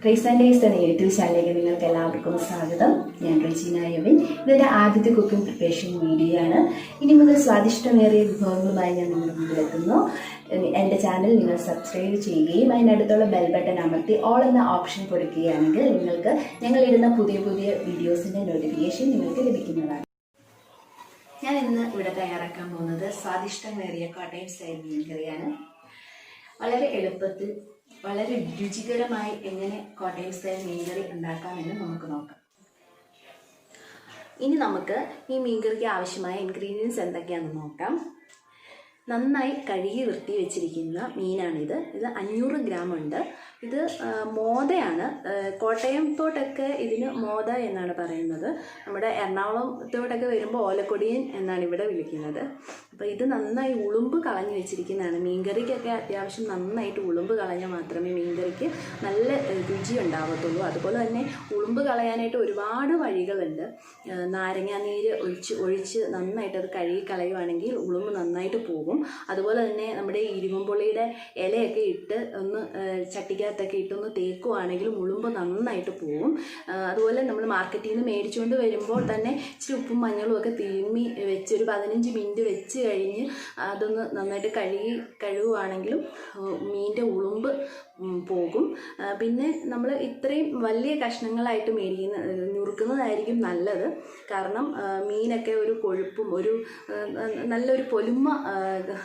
Trace and taste എന്ന YouTube ചാനലിലേക്ക് നിങ്ങൾക്ക് എല്ലാവർക്കും സ്വാഗതം. ഞാൻ റെജീന യുവിൻ. ഇതെൻ്റെ ആദ്യത്തെ കുക്കിംഗ് പ്രിപ്പറേഷൻ വീഡിയോ ആണ്. ഇനി മുതൽ സ്വാദിഷ്ടമേറിയ വിഭവങ്ങളുമായി ഞാൻ നിങ്ങളുടെ മുമ്പിലെത്തുന്നു. എൻ്റെ ചാനൽ നിങ്ങൾ സബ്സ്ക്രൈബ് ചെയ്യുകയും അതിനടുത്തുള്ള ബെൽ ബട്ടൺ അമർത്തി ഓൾ എന്ന ഓപ്ഷൻ കൊടുക്കുകയാണെങ്കിൽ നിങ്ങൾക്ക് ഞങ്ങളിടുന്ന പുതിയ പുതിയ വീഡിയോസിൻ്റെ നോട്ടിഫിക്കേഷൻ നിങ്ങൾക്ക് ലഭിക്കുന്നതാണ്. ഞാൻ ഇന്ന് ഇവിടെ തയ്യാറാക്കാൻ പോകുന്നത് സ്വാദിഷ്ടമേറിയ കോട്ടയം സ്റ്റൈൽ മീൻ കറിയാണ്. വളരെ എളുപ്പത്തിൽ വളരെ രുചികരമായി എങ്ങനെ കോട്ടയം സ്റ്റൈൽ മീൻകറി ഉണ്ടാക്കാമെന്ന് നമുക്ക് നോക്കാം. ഇനി നമുക്ക് ഈ മീൻകറിക്ക് ആവശ്യമായ ഇൻഗ്രീഡിയൻസ് എന്തൊക്കെയാണെന്ന് നോക്കാം. നന്നായി കഴുകി വൃത്തി വെച്ചിരിക്കുന്ന മീനാണിത്. ഇത് 500 ഗ്രാം ഉണ്ട്. ഇത് മോദയാണ്. കോട്ടയത്തോട്ടൊക്കെ ഇതിന് മോദ എന്നാണ് പറയുന്നത്. നമ്മുടെ എറണാകുളത്തോട്ടൊക്കെ വരുമ്പോൾ ഓലക്കൊടിയൻ എന്നാണ് ഇവിടെ വിളിക്കുന്നത്. അപ്പോൾ ഇത് നന്നായി ഉളുമ്പ് കളഞ്ഞു വെച്ചിരിക്കുന്നതാണ്. മീൻകറിക്കൊക്കെ അത്യാവശ്യം നന്നായിട്ട് ഉളുമ്പ് കളഞ്ഞാൽ മാത്രമേ മീൻകറിക്ക് നല്ല രുചി ഉണ്ടാകത്തുള്ളൂ. അതുപോലെ തന്നെ ഉളുമ്പ് കളയാനായിട്ട് ഒരുപാട് വഴികളുണ്ട്. നാരങ്ങാനീര് ഒഴിച്ച് നന്നായിട്ട് അത് കഴുകി കളയുവാണെങ്കിൽ ഉളുമ്പ് നന്നായിട്ട് പോകും. അതുപോലെ തന്നെ നമ്മുടെ ഇരുമ്പുളിയുടെ ഇലയൊക്കെ ഇട്ട് ഒന്ന് ചട്ടിക്കകത്തൊക്കെ ഇട്ടൊന്ന് തേക്കുവാണെങ്കിൽ ഉളുമ്പ് നന്നായിട്ട് പോകും. അതുപോലെ നമ്മൾ മാർക്കറ്റിൽ നിന്ന് മേടിച്ചുകൊണ്ട് വരുമ്പോൾ തന്നെ ഇച്ചിരി ഉപ്പും മഞ്ഞളും ഒക്കെ തിരുമ്മി വെച്ച് ഒരു 15 മിനിറ്റ് വെച്ച് കഴിഞ്ഞ് അതൊന്ന് നന്നായിട്ട് കഴുകുവാണെങ്കിലും മീനിൻ്റെ ഉളുമ്പ് പോകും. പിന്നെ നമ്മൾ ഇത്രയും വലിയ കഷ്ണങ്ങളായിട്ട് നുറുക്കുന്നതായിരിക്കും നല്ലത്. കാരണം മീനൊക്കെ ഒരു കൊഴുപ്പും ഒരു നല്ലൊരു പൊലിമ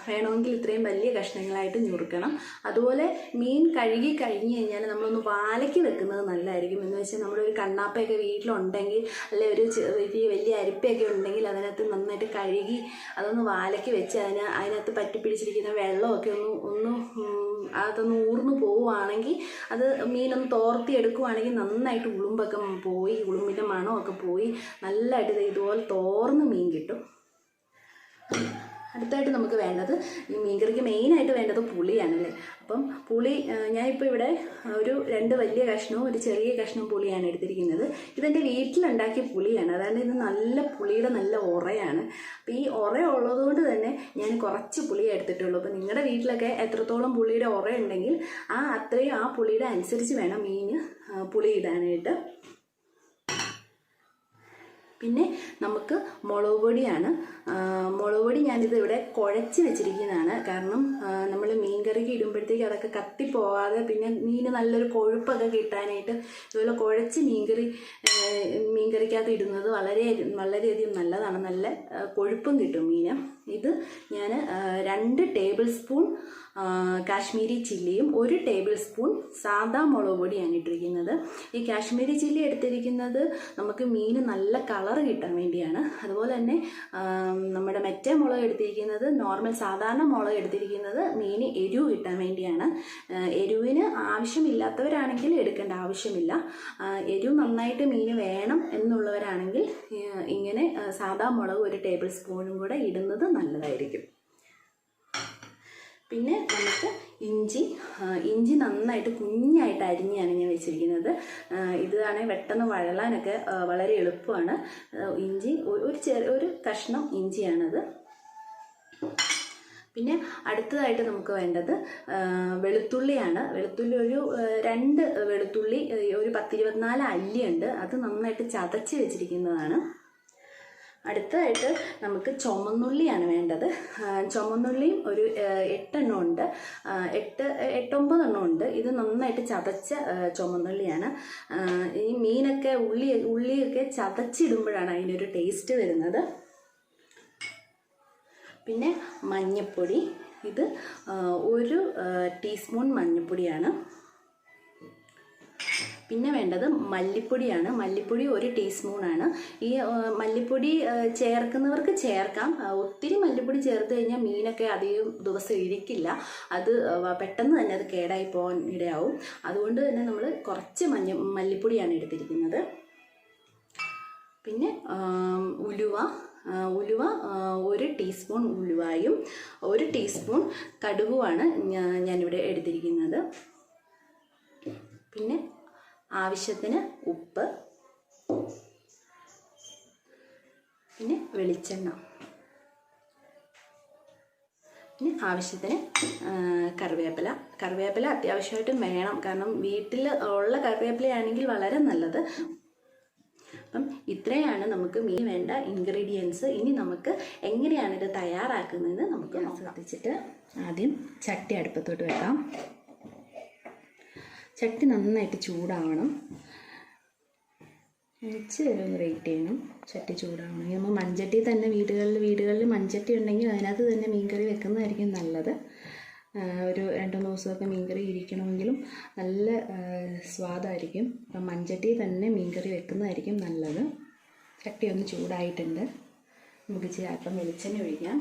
വേണമെങ്കിൽ ഇത്രയും വലിയ കഷ്ണങ്ങളായിട്ട് ഞുറുക്കണം. അതുപോലെ മീൻ കഴുകി കഴിഞ്ഞ് കഴിഞ്ഞാൽ നമ്മളൊന്ന് വാലയ്ക്ക് വെക്കുന്നത് നല്ലതായിരിക്കും. എന്ന് വെച്ചാൽ നമ്മളൊരു കണ്ണാപ്പയൊക്കെ വീട്ടിലുണ്ടെങ്കിൽ അല്ലെങ്കിൽ ഒരു വലിയ അരിപ്പയൊക്കെ ഉണ്ടെങ്കിൽ അതിനകത്ത് നന്നായിട്ട് കഴുകി അതൊന്ന് വാലയ്ക്ക് വെച്ച് അതിനകത്ത് പറ്റിപ്പിടിച്ചിരിക്കുന്ന വെള്ളമൊക്കെ അതൊന്ന് ഊർന്നു പോവുകയാണെങ്കിൽ അത് മീനൊന്ന് തോർത്തി എടുക്കുവാണെങ്കിൽ നന്നായിട്ട് ഉളുമ്പൊക്കെ പോയി ഉളുമ്പിൻ്റെ മണമൊക്കെ പോയി നല്ലതായിട്ട് ഇതുപോലെ തോർന്ന് മീൻ കിട്ടും. അടുത്തായിട്ട് നമുക്ക് വേണ്ടത് ഈ മീൻകറിക്ക് മെയിനായിട്ട് വേണ്ടത് പുളിയാണല്ലേ. അപ്പം പുളി ഞാനിപ്പോൾ ഇവിടെ ഒരു 2 വലിയ കഷ്ണവും ഒരു ചെറിയ കഷ്ണവും പുളിയാണ് എടുത്തിരിക്കുന്നത്. ഇതെൻ്റെ വീട്ടിലുണ്ടാക്കിയ പുളിയാണ്. അതായത് ഇത് നല്ല പുളിയുടെ നല്ല ഉറയാണ്. അപ്പോൾ ഈ ഉറ ഉള്ളതുകൊണ്ട് തന്നെ ഞാൻ കുറച്ച് പുളിയെ എടുത്തിട്ടുള്ളൂ. അപ്പോൾ നിങ്ങളുടെ വീട്ടിലൊക്കെ എത്രത്തോളം പുളിയുടെ ഉറ ഉണ്ടെങ്കിൽ അത്രയും ആ പുളിയുടെ അനുസരിച്ച് വേണം മീന് പുളി ഇടാനായിട്ട്. പിന്നെ നമുക്ക് മുളക് പൊടിയാണ്. മുളക് പൊടി ഞാനിത് ഇവിടെ കുഴച്ച് വെച്ചിരിക്കുന്നതാണ്. കാരണം നമ്മൾ മീൻ കറിക്ക് ഇടുമ്പോഴത്തേക്ക് അതൊക്കെ കത്തിപ്പോവാതെ പിന്നെ മീൻ നല്ലൊരു കൊഴുപ്പൊക്കെ കിട്ടാനായിട്ട് ഇതുപോലെ കുഴച്ച് മീൻ കറിക്കകത്ത് ഇടുന്നത് വളരെയധികം നല്ലതാണ്. നല്ല കൊഴുപ്പും കിട്ടും മീന്. ഇത് ഞാൻ 2 ടേബിൾ സ്പൂൺ കാശ്മീരി ചില്ലിയും 1 ടേബിൾ സ്പൂൺ സാദാ മുളക് പൊടിയാണ് ഇട്ടിരിക്കുന്നത്. ഈ കാശ്മീരി ചില്ലി എടുത്തിരിക്കുന്നത് നമുക്ക് മീൻ നല്ല കളർ കിട്ടാൻ വേണ്ടിയാണ്. അതുപോലെ തന്നെ നമ്മുടെ മറ്റേ മുളക് എടുത്തിരിക്കുന്നത് നോർമൽ സാധാരണ മുളക് എടുത്തിരിക്കുന്നത് മീന് എരിവ് കിട്ടാൻ വേണ്ടിയാണ്. എരിവിന് ആവശ്യമില്ലാത്തവരാണെങ്കിൽ എടുക്കേണ്ട ആവശ്യമില്ല. എരിവ് നന്നായിട്ട് മീന് വേണം എന്നുള്ളവരാണെങ്കിൽ ഇങ്ങനെ സാദാ മുളക് 1 ടേബിൾ സ്പൂണും കൂടെ ഇടുന്നത് നല്ലതായിരിക്കും. പിന്നെ നമുക്ക് ഇഞ്ചി നന്നായിട്ട് കുഞ്ഞായിട്ട് അരിഞ്ഞാണ് ഞാൻ വെച്ചിരിക്കുന്നത്. ഇതാണെങ്കിൽ പെട്ടെന്ന് വഴലാനൊക്കെ വളരെ എളുപ്പമാണ്. ഇഞ്ചി ഒരു കഷ്ണം ഇഞ്ചിയാണത്. പിന്നെ അടുത്തതായിട്ട് നമുക്ക് വേണ്ടത് വെളുത്തുള്ളിയാണ്. വെളുത്തുള്ളി ഒരു 2 വെളുത്തുള്ളി ഒരു 10-24 അല്ലിയുണ്ട്. അത് നന്നായിട്ട് ചതച്ച് വെച്ചിരിക്കുന്നതാണ്. അടുത്തതായിട്ട് നമുക്ക് ചുമന്നുള്ളിയാണ് വേണ്ടത്. ചുമന്നുള്ളിയും ഒരു 8 എണ്ണം ഉണ്ട്. 8-9 എണ്ണം ഉണ്ട്. ഇത് നന്നായിട്ട് ചതച്ച ചുമന്നുള്ളിയാണ്. ഈ മീനൊക്കെ ഉള്ളിയൊക്കെ ചതച്ചിടുമ്പോഴാണ് അതിനൊരു ടേസ്റ്റ് വരുന്നത്. പിന്നെ മഞ്ഞൾപ്പൊടി, ഇത് 1 ടീസ്പൂൺ മഞ്ഞൾപ്പൊടിയാണ്. പിന്നെ വേണ്ടത് മല്ലിപ്പൊടിയാണ്. മല്ലിപ്പൊടി 1 ടീസ്പൂണാണ്. ഈ മല്ലിപ്പൊടി ചേർക്കുന്നവർക്ക് ചേർക്കാം. ഒത്തിരി മല്ലിപ്പൊടി ചേർത്ത് കഴിഞ്ഞാൽ മീനൊക്കെ അധികം ദിവസം ഇരിക്കില്ല. അത് പെട്ടെന്ന് തന്നെ അത് കേടായി പോകാൻ ഇടയാവും. അതുകൊണ്ട് തന്നെ നമ്മൾ കുറച്ച് മല്ലിപ്പൊടിയാണ് എടുത്തിരിക്കുന്നത്. പിന്നെ ഉലുവ 1 ടീസ്പൂൺ ഉലുവയും 1 ടീസ്പൂൺ കടുകുമാണ് ഞാനിവിടെ എടുത്തിരിക്കുന്നത്. പിന്നെ ആവശ്യത്തിന് ഉപ്പ്, പിന്നെ വെളിച്ചെണ്ണ. ഇനി ആവശ്യത്തിന് കറിവേപ്പില അത്യാവശ്യമായിട്ടും വേണം, കാരണം വീട്ടിൽ ഉള്ള കറിവേപ്പിലയാണെങ്കിൽ വളരെ നല്ലത്. അപ്പം ഇത്രയാണ് നമുക്ക് മീൻ വേണ്ട ഇൻഗ്രീഡിയൻസ്. ഇനി നമുക്ക് എങ്ങനെയാണ് ഇത് തയ്യാറാക്കുന്നതെന്ന് നമുക്ക് ശ്രദ്ധിച്ചിട്ട് ആദ്യം ചട്ടി അടുപ്പത്തോട്ട് വെക്കാം. ചട്ടി നന്നായിട്ട് ചൂടാവണം. ഇച്ചിരി വെയിറ്റ് ചെയ്യണം, ചട്ടി ചൂടാവണമെങ്കിൽ. നമ്മൾ മൺചട്ടി തന്നെ വീടുകളിൽ മൺചട്ടി ഉണ്ടെങ്കിൽ അതിനകത്ത് തന്നെ മീൻകറി വെക്കുന്നതായിരിക്കും നല്ലത്. ഒരു 2-3 ദിവസമൊക്കെ മീൻകറി ഇരിക്കണമെങ്കിലും നല്ല സ്വാദായിരിക്കും. അപ്പം മൺചട്ടി തന്നെ മീൻകറി വെക്കുന്നതായിരിക്കും നല്ലത്. ചട്ടി ഒന്ന് ചൂടായിട്ടുണ്ട്. നമുക്ക് ഇച്ചിരി അല്പം വെളിച്ചെണ്ണ ഒഴിക്കാം.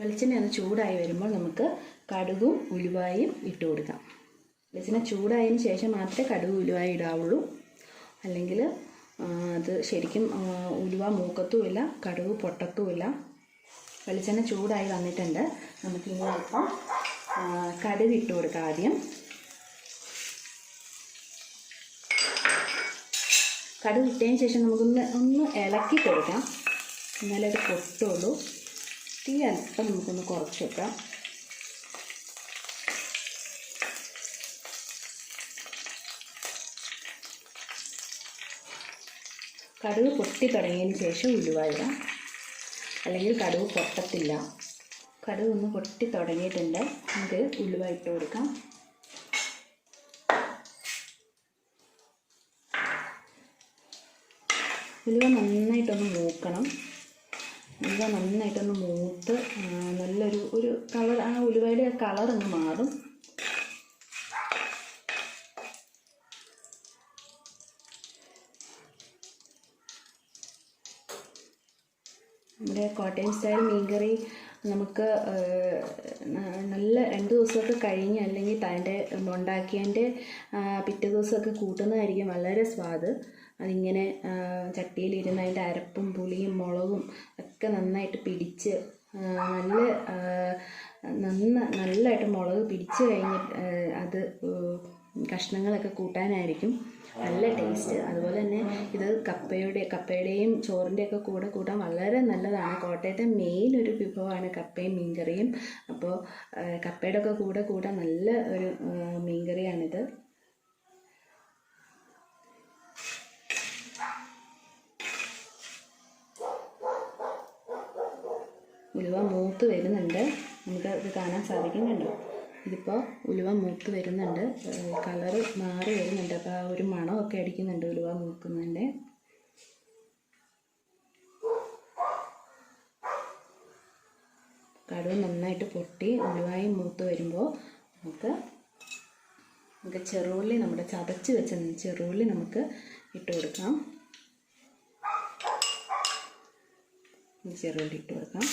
വെളിച്ചെണ്ണ ഒന്ന് ചൂടായി വരുമ്പോൾ നമുക്ക് കടുകും ഉലുവായും ഇട്ട് കൊടുക്കാം. വെളിച്ചെണ്ണ ചൂടായതിന് ശേഷം മാത്രമേ കടുക് ഉലുവായി ഇടാവുള്ളൂ, അല്ലെങ്കിൽ അത് ശരിക്കും ഉലുവ മൂക്കത്തുമില്ല, കടുക് പൊട്ടത്തുമില്ല. വെളിച്ചെണ്ണ ചൂടായി വന്നിട്ടുണ്ട്. നമുക്കിനി അല്പം കടുക് ഇട്ട് കൊടുക്കാം. ആദ്യം കടുക് ഇട്ടതിന് ശേഷം നമുക്കൊന്ന് ഇളക്കി കൊടുക്കാം, എന്നാലേ അത് പൊട്ടുള്ളൂ. തീ അല്പം നമുക്കൊന്ന് കുറച്ച് വെക്കാം. കടുക് പൊട്ടി തുടങ്ങിയതിന് ശേഷം ഉലുവ ഇടാം, അല്ലെങ്കിൽ കടുക് പൊട്ടത്തില്ല. കടുക് ഒന്ന് പൊട്ടി തുടങ്ങിയിട്ടുണ്ട്. നമുക്ക് ഉലുവ ഇട്ട് കൊടുക്കാം. ഉലുവ നന്നായിട്ടൊന്ന് മൂക്കണം. ഉലുവ നന്നായിട്ടൊന്ന് മൂത്ത് നല്ലൊരു കളർ, ആ ഉലുവയുടെ കളർ ഒന്ന് മാറും. നമ്മുടെ കോട്ടയം സ്റ്റൈൽ മീൻകറി നമുക്ക് നല്ല 2 ദിവസമൊക്കെ കഴിഞ്ഞ്, അല്ലെങ്കിൽ അതിൻ്റെ ഉണ്ടാക്കിയതിൻ്റെ പിറ്റേ ദിവസമൊക്കെ കൂട്ടുന്നതായിരിക്കും വളരെ സ്വാദ്. അതിങ്ങനെ ചട്ടിയിലിരുന്ന് അതിൻ്റെ അരപ്പും പുളിയും മുളകും ഒക്കെ നന്നായിട്ട് പിടിച്ച് നല്ലതായിട്ട് മുളക് പിടിച്ച് കഴിഞ്ഞിട്ട് അത് കഷ്ണങ്ങളൊക്കെ കൂട്ടാനായിരിക്കും നല്ല ടേസ്റ്റ്. അതുപോലെ തന്നെ ഇത് കപ്പയുടെയും ചോറിൻ്റെയൊക്കെ കൂട്ടാൻ വളരെ നല്ലതാണ്. കോട്ടയത്തെ മെയിൻ ഒരു വിഭവമാണ് കപ്പയും മീൻകറിയും. അപ്പോൾ കപ്പയുടെ ഒക്കെ കൂട്ടാൻ നല്ല ഒരു മീൻകറിയാണിത്. ഉലുവ മൂത്ത് വരുന്നുണ്ട്, നമുക്ക് ഇത് കാണാൻ സാധിക്കുന്നുണ്ടോ? ഇതിപ്പോൾ ഉലുവ മൂത്ത് വരുന്നുണ്ട്, കളറ് മാറി വരുന്നുണ്ട്. അപ്പോൾ ആ ഒരു മണമൊക്കെ അടിക്കുന്നുണ്ട് ഉലുവ മൂക്കുന്നതിൻ്റെ. കടുക് നന്നായിട്ട് പൊട്ടി ഉലുവായും മൂത്ത് വരുമ്പോൾ നമുക്ക് ചെറുള്ളി, നമ്മുടെ ചതച്ച് വെച്ച ചെറുള്ളി നമുക്ക് ഇട്ട് കൊടുക്കാം. ചെറുള്ളി ഇട്ട് കൊടുക്കാം.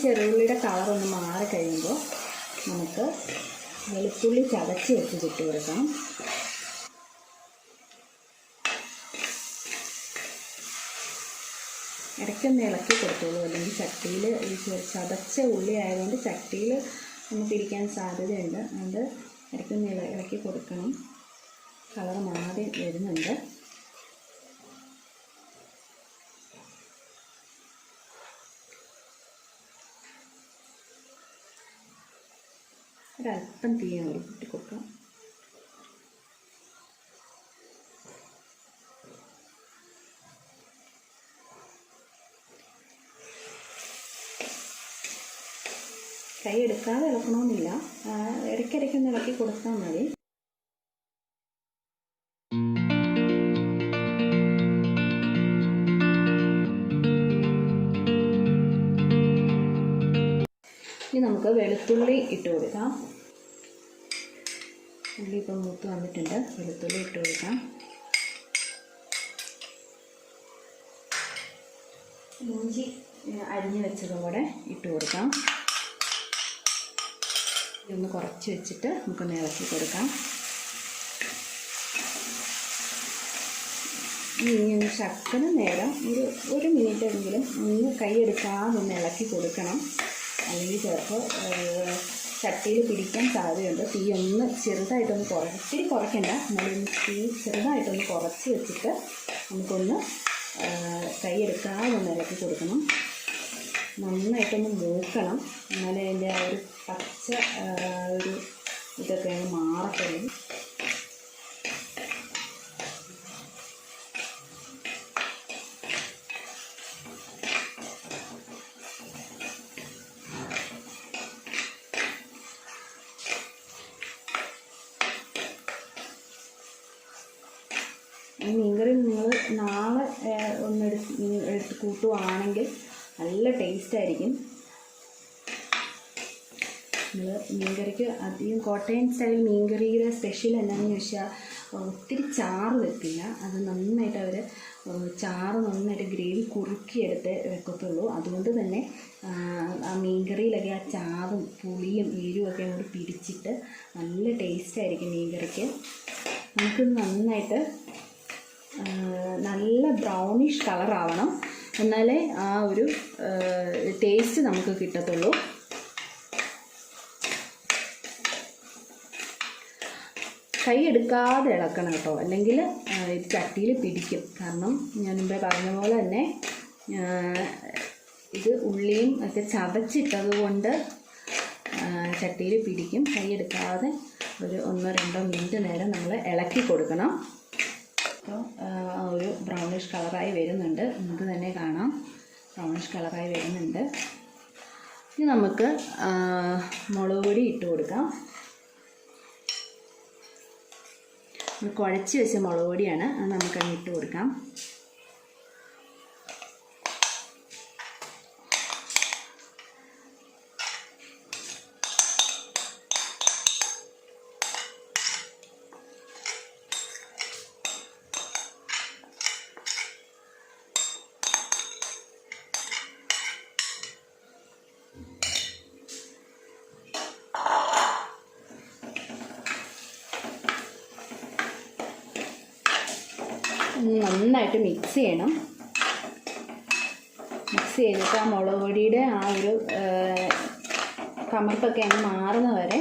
ചെറുള്ളിയുടെ കളറൊന്ന് മാറി കഴിയുമ്പോൾ നമുക്ക് വെളുത്തുള്ളി ചതച്ച് വെച്ചിട്ട് കൊടുക്കാം. ഇടയ്ക്കൊന്ന് ഇളക്കി കൊടുത്തോളൂ, അല്ലെങ്കിൽ ചട്ടിയിൽ ഈ ചതച്ച ഉള്ളി ആയതുകൊണ്ട് ചട്ടിയിൽ നമുക്ക് ഇരിക്കാൻ സാധ്യതയുണ്ട്. അതുകൊണ്ട് ഇടയ്ക്കൊന്ന് ഇളക്കി കൊടുക്കണം. കളർ മാറി വരുന്നുണ്ട്. ഒരല്പം തീ കൂടി കൂട്ടി കൊടുക്കാം. കൈ എടുക്കാതെ ഇളക്കണമെന്നില്ല, ഇടയ്ക്കിടയ്ക്കൊന്ന് ഇളക്കി കൊടുത്താൽ മതി. ഇനി നമുക്ക് വെളുത്തുള്ളി ഇട്ട് കൊടുക്കാം. ഉള്ളി ഇപ്പം മൂത്ത് വന്നിട്ടുണ്ട്. വെളുത്തുള്ളി ഇട്ട് കൊടുക്കാം. ഇഞ്ചി അരിഞ്ഞ് വെച്ചതും കൂടെ ഇട്ട് കൊടുക്കാം. ഇതൊന്ന് കുറച്ച് വെച്ചിട്ട് നമുക്കൊന്ന് ഇളക്കി കൊടുക്കാം. ഇനി ശക്കനം നേരം ഒരു മിനിറ്റെങ്കിലും ഒന്ന് കൈയെടുക്കാതെ ഒന്ന് ഇളക്കി കൊടുക്കണം. അല്ലെങ്കിൽ ചിലപ്പോൾ ചട്ടിയിൽ പിടിക്കാൻ സാധ്യതയുണ്ട്. തീ ഒന്ന് ചെറുതായിട്ടൊന്ന് ഒത്തിരി കുറയ്ക്കണ്ട, എന്നാലും തീ ചെറുതായിട്ടൊന്ന് കുറച്ച് വെച്ചിട്ട് നമുക്കൊന്ന് കൈയെടുക്കാതെ ഒന്ന് ഇളക്കി കൊടുക്കണം. നന്നായിട്ടൊന്ന് മൂക്കണം, എന്നാലേ അതിൻ്റെ ആ ഒരു പച്ച ഒരു ഇതൊക്കെ അങ്ങ് മാറത്തുള്ളൂ. ഈ മീൻകറി നിങ്ങൾ നാളെ എടുത്ത് കൂട്ടുവാണെങ്കിൽ നല്ല ടേസ്റ്റായിരിക്കും. നമ്മൾ മീൻകറിക്ക് അധികം കോട്ടയം സ്റ്റൈൽ മീൻകറിയുടെ സ്പെഷ്യൽ എന്താണെന്ന് ചോദിച്ചാൽ ഒത്തിരി ചാറ് വെക്കില്ല. അത് നന്നായിട്ട് അവർ ചാറ് നന്നായിട്ട് ഗ്രേവി കുറുക്കിയെടുത്ത് വെക്കത്തുള്ളൂ. അതുകൊണ്ട് തന്നെ ആ മീൻകറിയിലൊക്കെ ആ ചാറും പുളിയും എരിവുമൊക്കെ അങ്ങോട്ട് പിടിച്ചിട്ട് നല്ല ടേസ്റ്റായിരിക്കും മീൻകറിക്ക്. നമുക്ക് നന്നായിട്ട് നല്ല ബ്രൗണിഷ് കളറാവണം, എന്നാലേ ആ ഒരു ടേസ്റ്റ് നമുക്ക് കിട്ടത്തുള്ളൂ. കൈ എടുക്കാതെ ഇളക്കണം കേട്ടോ, അല്ലെങ്കിൽ ഇത് ചട്ടിയിൽ പിടിക്കും. കാരണം ഞാൻ മുമ്പേ പറഞ്ഞ പോലെ തന്നെ ഇത് ഉള്ളിയും ഒക്കെ ചതച്ചിട്ടത് കൊണ്ട് ചട്ടിയിൽ പിടിക്കും. കൈ എടുക്കാതെ ഒരു 1-2 മിനിറ്റ് നേരം നമ്മൾ ഇളക്കി കൊടുക്കണം. അപ്പോൾ ഒരു ബ്രൗണിഷ് കളറായി വരുന്നുണ്ട്, നമുക്ക് തന്നെ കാണാം ബ്രൗണിഷ് കളറായി വരുന്നുണ്ട്. ഇനി നമുക്ക് മുളക് പൊടി ഇട്ട് കൊടുക്കാം. കുഴച്ച് വെച്ച മുളക് പൊടിയാണ്, അത് നമുക്കങ്ങ് ഇട്ട് കൊടുക്കാം. നന്നായിട്ട് മിക്സ് ചെയ്യണം. മിക്സ് ചെയ്തിട്ട് ആ മുളക് പൊടിയുടെ ആ ഒരു കമർപ്പൊക്കെ അങ്ങ് മാറുന്ന വരെ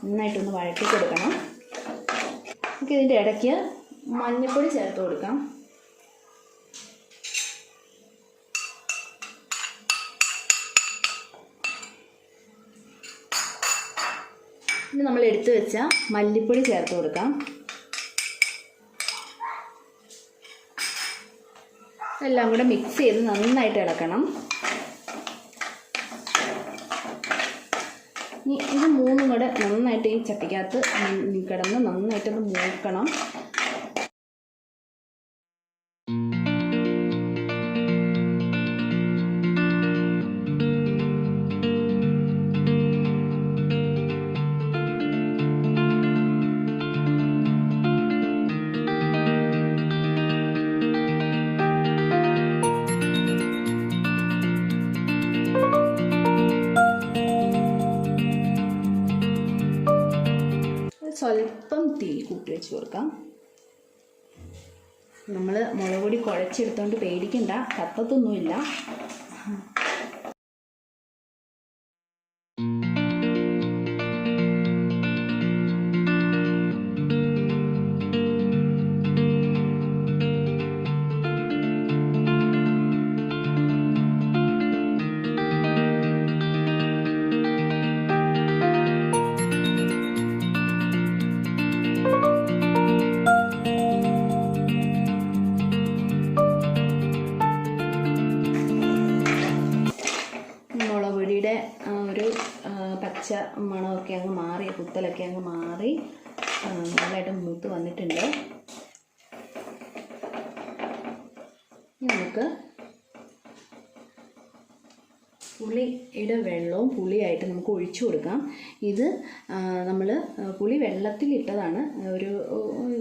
നന്നായിട്ടൊന്ന് വഴറ്റി കൊടുക്കണം. നമുക്ക് ഇതിൻ്റെ ഇടയ്ക്ക് മഞ്ഞൾപ്പൊടി ചേർത്ത് കൊടുക്കാം. ഇനി നമ്മൾ എടുത്തു വെച്ച മല്ലിപ്പൊടി ചേർത്ത് കൊടുക്കാം. എല്ലാം കൂടെ മിക്സ് ചെയ്ത് നന്നായിട്ട് ഇളക്കണം. ഇത് മൂന്നും കൂടെ നന്നായിട്ട് ഈ ചട്ടിക്കകത്ത് കിടന്ന് നന്നായിട്ടൊന്ന് മൂക്കണം. സ്വല്പം തീ കൂട്ടി വെച്ച് കൊടുക്കാം. നമ്മൾ മുളക് പൊടി കുഴച്ചെടുത്തോണ്ട് പേടിക്കണ്ട, കത്തത്തൊന്നുമില്ല. ഒരു പച്ച മണമൊക്കെ അങ്ങ് മാറി, കുത്തലൊക്കെ അങ്ങ് മാറി നല്ലതായിട്ട് മൂത്ത് വന്നിട്ടുണ്ട്. നമുക്ക് പുളിയുടെ വെള്ളവും പുളിയായിട്ട് നമുക്ക് ഒഴിച്ചു കൊടുക്കാം. ഇത് നമ്മൾ പുളി വെള്ളത്തിലിട്ടതാണ്.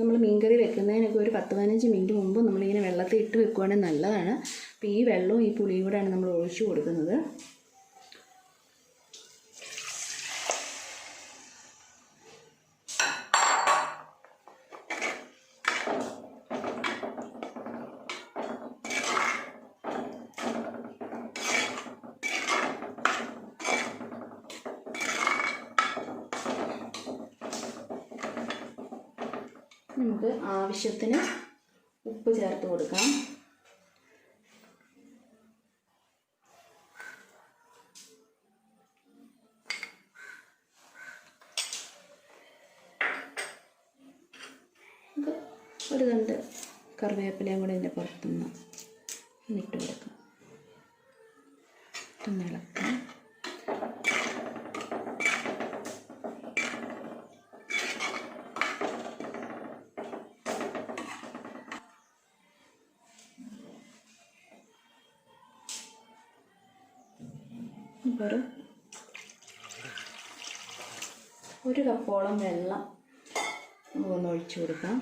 നമ്മൾ മീൻകറി വെക്കുന്നതിനൊക്കെ ഒരു 10-15 മിനിറ്റ് മുമ്പ് നമ്മളിങ്ങനെ വെള്ളത്തിൽ ഇട്ട് വെക്കുവാണെങ്കിൽ നല്ലതാണ്. അപ്പോൾ ഈ വെള്ളവും ഈ പുളിയും കൂടെയാണ് നമ്മൾ ഒഴിച്ചു കൊടുക്കുന്നത്. നമുക്ക് ആവശ്യത്തിന് ഉപ്പ് ചേർത്ത് കൊടുക്കാം. ഒരു തണ്ട് കറിവേപ്പിലയും കൂടെ ഇതിൻ്റെ പുറത്തുനിന്ന് ഇട്ട് കൊടുക്കാം. ഒന്ന് ഇളക്കാം. ഇപ്പോൾ ഒരു കപ്പോളം വെള്ളം നമുക്കൊന്ന് ഒഴിച്ചു കൊടുക്കാം.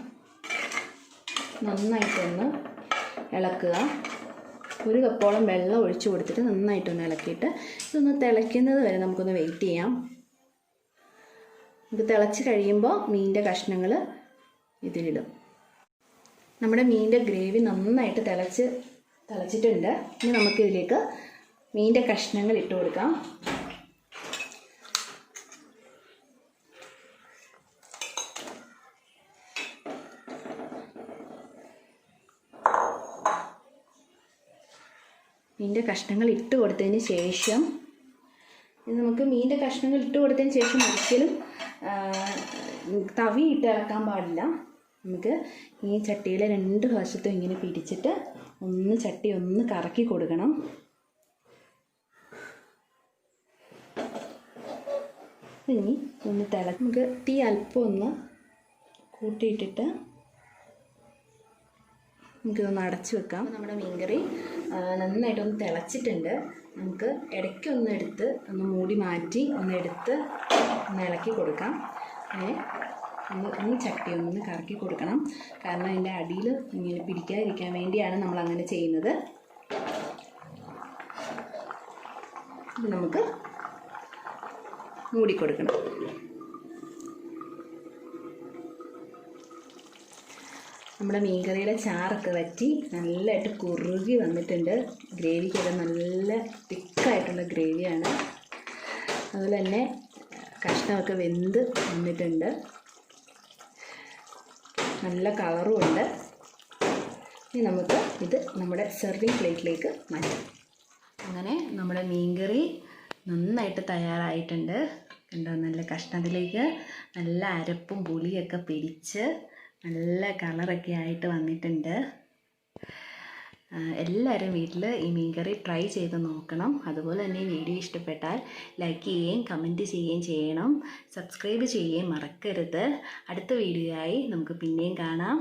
നന്നായിട്ടൊന്ന് ഇളക്കുക. ഒരു കപ്പോളം വെള്ളം ഒഴിച്ചു കൊടുത്തിട്ട് നന്നായിട്ടൊന്ന് ഇളക്കിയിട്ട് ഇതൊന്ന് തിളയ്ക്കുന്നത് വരെ നമുക്കൊന്ന് വെയിറ്റ് ചെയ്യാം. ഇത് തിളച്ച് കഴിയുമ്പോൾ മീനിൻ്റെ കഷ്ണങ്ങൾ ഇതിലിടും. നമ്മുടെ മീനിൻ്റെ ഗ്രേവി നന്നായിട്ട് തിളച്ചിട്ടുണ്ട്. ഇനി നമുക്കിതിലേക്ക് മീനിൻ്റെ കഷ്ണങ്ങൾ ഇട്ട് കൊടുക്കാം. മീനിൻ്റെ കഷ്ണങ്ങൾ ഇട്ട് കൊടുത്തതിന് ശേഷം നമുക്ക് മീനിൻ്റെ കഷ്ണങ്ങൾ ഇട്ട് കൊടുത്തതിന് ശേഷം ഒരിക്കലും തവി ഇട്ട് ഇളക്കാൻ പാടില്ല. നമുക്ക് ഈ ചട്ടിയിലെ രണ്ട് വശത്തും ഇങ്ങനെ പിടിച്ചിട്ട് ചട്ടി ഒന്ന് കറക്കി കൊടുക്കണം. ഇനി ഒന്ന് നമുക്ക് തീ അല്പം ഒന്ന് കൂട്ടിയിട്ടിട്ട് നമുക്കിതൊന്ന് അടച്ചു വെക്കാം. നമ്മുടെ മീൻകറി നന്നായിട്ടൊന്ന് തിളച്ചിട്ടുണ്ട്. നമുക്ക് ഇടയ്ക്കൊന്ന് എടുത്ത് ഒന്ന് മൂടി മാറ്റി ഒന്ന് ഇളക്കി കൊടുക്കാം. ഒന്ന് ചട്ടി ഒന്ന് കറക്കി കൊടുക്കണം. കാരണം അതിൻ്റെ അടിയിൽ ഇങ്ങനെ പിടിക്കാതിരിക്കാൻ വേണ്ടിയാണ് നമ്മൾ അങ്ങനെ ചെയ്യുന്നത്. ഇത് നമുക്ക് മൂടിക്കൊടുക്കണം. നമ്മുടെ മീൻകറിയുടെ ചാറൊക്കെ വറ്റി നല്ലതായിട്ട് കുറുകി വന്നിട്ടുണ്ട്. ഗ്രേവിക്കൊക്കെ നല്ല തിക്കായിട്ടുള്ള ഗ്രേവിയാണ്. അതുപോലെ തന്നെ കഷ്ണമൊക്കെ വെന്ത് വന്നിട്ടുണ്ട്. നല്ല കളറും ഉണ്ട്. ഇനി നമുക്ക് ഇത് നമ്മുടെ സെർവിങ് പ്ലേറ്റിലേക്ക് മാറ്റാം. അങ്ങനെ നമ്മുടെ മീൻകറി നന്നായിട്ട് തയ്യാറായിട്ടുണ്ട്. കണ്ടോ, നല്ല കഷ്ണത്തിലേക്ക് നല്ല അരപ്പും പുളിയൊക്കെ പിടിച്ച് നല്ല കളറൊക്കെ ആയിട്ട് വന്നിട്ടുണ്ട്. എല്ലാവരും വീട്ടിൽ ഈ മീൻകറി ട്രൈ ചെയ്ത് നോക്കണം. അതുപോലെ തന്നെ ഈ വീഡിയോ ഇഷ്ടപ്പെട്ടാൽ ലൈക്ക് ചെയ്യുകയും കമൻറ്റ് ചെയ്യുകയും ചെയ്യണം. സബ്സ്ക്രൈബ് ചെയ്യുകയും മറക്കരുത്. അടുത്ത വീഡിയോ ആയി നമുക്ക് പിന്നെയും കാണാം.